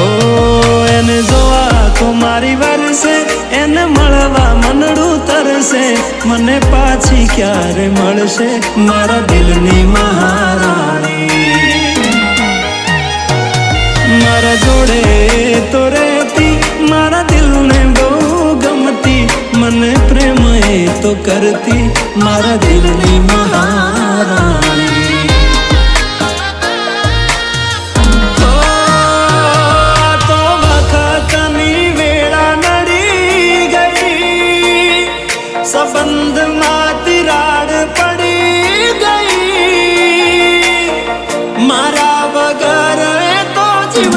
ઓ એને જોવા તો મારી વરસે, એને મળવા મનડું તરસે, મને પાછી ક્યારે મળશે મારા દિલની મહારાણી। મારા જોડે તો રહેતી, મારા દિલને બહુ ગમતી, મને પ્રેમ એ તો કરતી મારા દિલની મહારાણી। संबंध में तिराड़ पड़ी गई, मारा बगर तो जीव